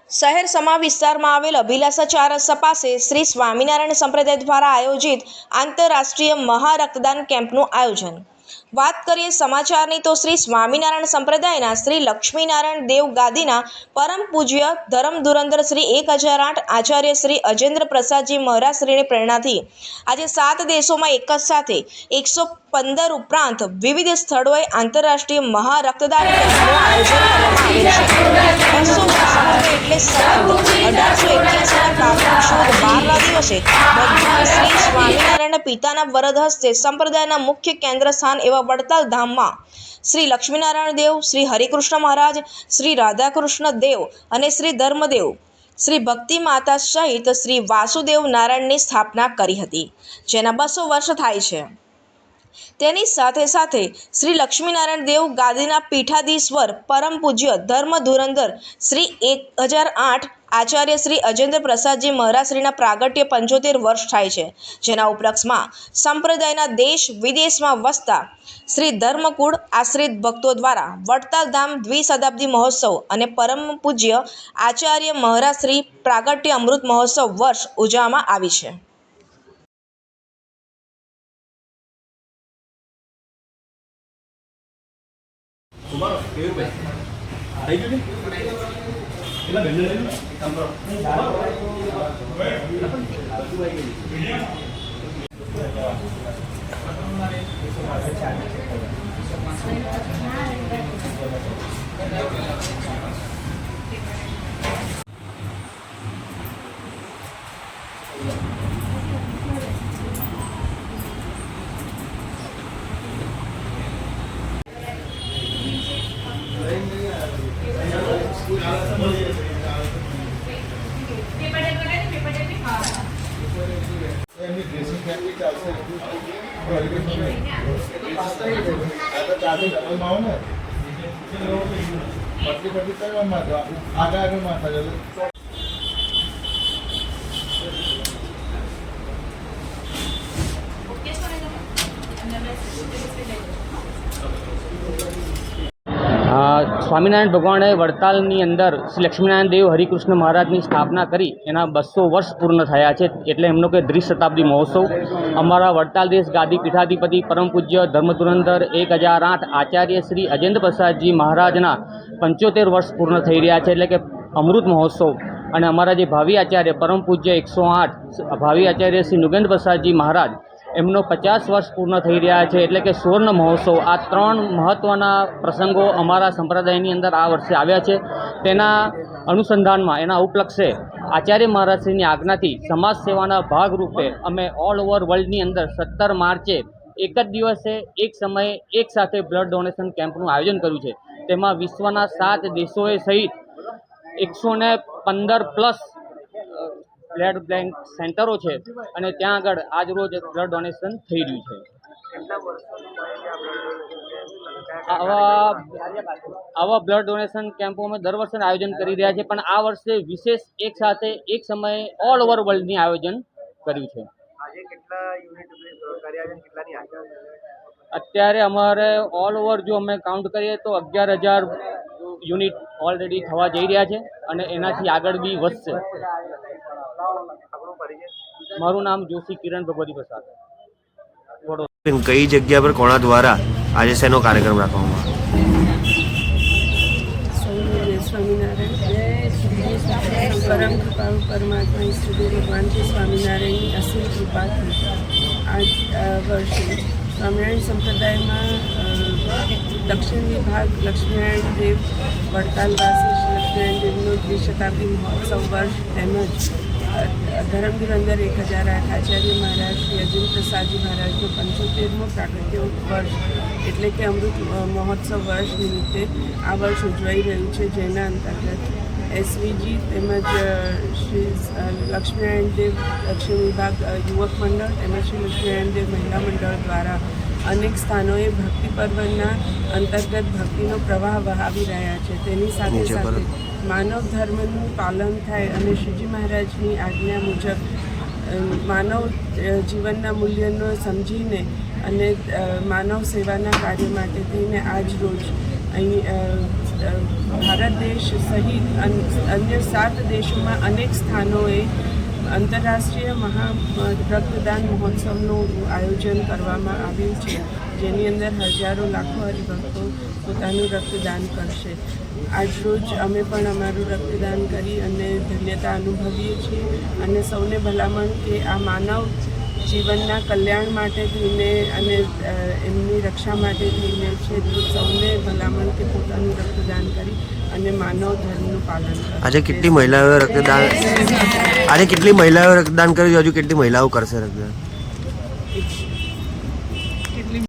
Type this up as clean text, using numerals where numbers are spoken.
શહેર સમા વિસ્તારમાં આવેલ અભિલાષા ચાર રસ્તા પાસે શ્રી સ્વામિનારાયણ સંપ્રદાય દ્વારા આયોજિત આંતરરાષ્ટ્રીય મહારક્તદાન કેમ્પનું આયોજન। વાત કરીએ સમાચારની તો શ્રી સ્વામિનારાયણ સંપ્રદાયના શ્રી લક્ષ્મીનારાયણ દેવ ગાદીના પરમ પૂજ્ય ધર્મ ધુરંધર શ્રી 1008 આચાર્ય શ્રી અજેન્દ્ર પ્રસાદજી મહારાજ શ્રીની પ્રેરણાથી આજે 7 દેશોમાં એક જ સાથે 115 ઉપરાંત વિવિધ સ્થળોએ આંતરરાષ્ટ્રીય મહારક્તદાન કેમ્પનું આયોજન કરવામાં આવેલ છે। 200 વર્ષ એટલે સતત 1881ના કાર્તિક સુદ 12ના દિવસે ભગવાન શ્રી સ્વામિનારાયણ પિતાના વરદ હસ્તે સંપ્રદાયના મુખ્ય કેન્દ્ર સ્થાન એવા વડતાલ ધામમાં શ્રી લક્ષ્મીનારાયણ દેવ, શ્રી હરિકૃષ્ણ મહારાજ, શ્રી રાધાકૃષ્ણ દેવ અને શ્રી ધર્મદેવ, શ્રી ભક્તિ માતા સહિત શ્રી વાસુદેવ નારાયણની સ્થાપના કરી હતી, જેના 200 વર્ષ થાય છે। તેની સાથે સાથે શ્રી લક્ષ્મીનારાયણ દેવ ગાદીના પીઠાધીશ્વર પરમ પૂજ્ય ધર્મ ધુરંધર શ્રી 1008 આચાર્ય શ્રી અજેન્દ્ર પ્રસાદજી મહારાજ શ્રીના પ્રાગટ્ય 75 વર્ષ થાય છે, જેના ઉપલક્ષમાં સંપ્રદાયના દેશ વિદેશમાં વસતા શ્રી ધર્મકુળ આશ્રિત ભક્તો દ્વારા વડતાલ ધામ દ્વિશતાબ્દી મહોત્સવ અને પરમ પૂજ્ય આચાર્ય મહારાજ શ્રી પ્રાગટ્ય અમૃત મહોત્સવ વર્ષ ઉજવવામાં આવી છે। સ્વામિનારાયણ ભગવાને વડતાલની અંદર શ્રી લક્ષ્મીનારાયણ દેવ હરિકૃષ્ણ મહારાજની સ્થાપના કરી એના 200 વર્ષ પૂર્ણ થયા છે, એટલે એમનો કે દ્વિશતાબ્દી મહોત્સવ અમારા વડતાલ દેશ ગાદી પીઠાધિપતિ પરમ પૂજ્ય ધર્મધુરંધર 1008 આચાર્ય શ્રી અજેન્દ્ર પ્રસાદજી મહારાજના 75 વર્ષ પૂર્ણ થઈ રહ્યા છે, એટલે કે અમૃત મહોત્સવ। અને અમારા જે ભાવિ આચાર્ય પરમ પૂજ્ય 108 ભાવિ આચાર્ય શ્રી નુગેન્દ્ર પ્રસાદજી મહારાજ એમનો 50 વર્ષ પૂર્ણ થઈ રહ્યા છે, એટલે કે સુવર્ણ મહોત્સવ। આ 3 મહત્ત્વના પ્રસંગો અમારા સંપ્રદાયની અંદર આ વર્ષે આવ્યા છે। તેના અનુસંધાનમાં એના ઉપલક્ષે આચાર્ય મહારાજશ્રીની આજ્ઞાથી સમાજ સેવાના ભાગરૂપે અમે ઓલ ઓવર વર્લ્ડની અંદર 17 માર્ચે એક જ દિવસે એક સમયે એક સાથે બ્લડ ડોનેશન કેમ્પનું આયોજન કર્યું છે। તેમાં વિશ્વના 7 દેશોએ સહિત 115 પ્લસ બ્લડ બેંક સેન્ટરો છે અને ત્યાં આગળ આજ રોજ બ્લડ ડોનેશન થઈ રહ્યું છે। આવા બ્લડ ડોનેશન કેમ્પો અમે દર વર્ષે આયોજન કરી રહ્યા છીએ, પણ આ વર્ષે વિશેષ એક સાથે એક સમયે ઓલ ઓવર વર્લ્ડની આયોજન કર્યું છે। અત્યારે અમારે ઓલ ઓવર જો અમે કાઉન્ટ કરીએ તો 11,000 યુનિટ ઓલરેડી થવા જઈ રહ્યા છે અને એનાથી આગળ બી વધશે। મારું નામ જોશી કિરણ ભગવતી પ્રસાદ। કઈ જગ્યા પર કોના દ્વારા આજે શેનો કાર્યક્રમ રાખવામાં स्वामीनारायण परम कृपालु परमात्मा ईष्टदेव भगवान के स्वामीनारायण की असीम कृपा थी आज वर्षे स्वामीनारायण संप्रदाय में दक्षिण विभाग लक्ष्मीनारायण देव वड़तालवासी श्री लक्ष्मीनारायण देवનો દ્વિશતાબ્દી મહોત્સવ વર્ષ તેમજ ધર્મ ધુરંધર 1008 આચાર્ય મહારાજ શ્રી અજેન્દ્ર પ્રસાદજી મહારાજનો 75મો પ્રાગટ્ય વર્ષ એટલે કે અમૃત મહોત્સવ વર્ષ નિમિત્તે આ વર્ષ ઉજવાઈ રહ્યું છે, જેના અંતર્ગત એસવીજી તેમજ શ્રી લક્ષ્મીનારાયણ દેવ દક્ષિણ વિભાગ યુવક મંડળ તેમજ શ્રી લક્ષ્મીનારાયણ દેવ મહિલા મંડળ દ્વારા અનેક સ્થાનોએ ભક્તિ પર્વના અંતર્ગત ભક્તિનો પ્રવાહ વહાવી રહ્યા છે। તેની સાથે સાથે માનવ ધર્મનું પાલન થાય અને શ્રીજી મહારાજની આજ્ઞા મુજબ માનવ જીવનના મૂલ્યનો સમજીને અને માનવ સેવાના કાર્ય માટે થઈને આજ રોજ અહીં ભારત દેશ સહિત અન્ય 7 દેશોમાં અનેક સ્થાનોએ આંતરરાષ્ટ્રીય રક્તદાન મહોત્સવનું આયોજન કરવામાં આવ્યું છે, જેની અંદર હજારો લાખો હરિભક્તો પોતાનું રક્તદાન કરશે. આજરોજ અમે પણ અમારું રક્તદાન કરી અને ધન્યતા અનુભવીએ છીએ અને સૌને ભલામણ કે આ માનવ જીવનના કલ્યાણ માટે થઈને અને એમની રક્ષા માટે થઈને છે, તો સૌને ભલામણ કે પોતાનું રક્તદાન કરી અને માનવ ધર્મનું પાલન કરે. આજે કેટલી મહિલાઓએ રક્તદાન કર્યું? હજુ કેટલી મહિલાઓ કરશે રક્તદાન?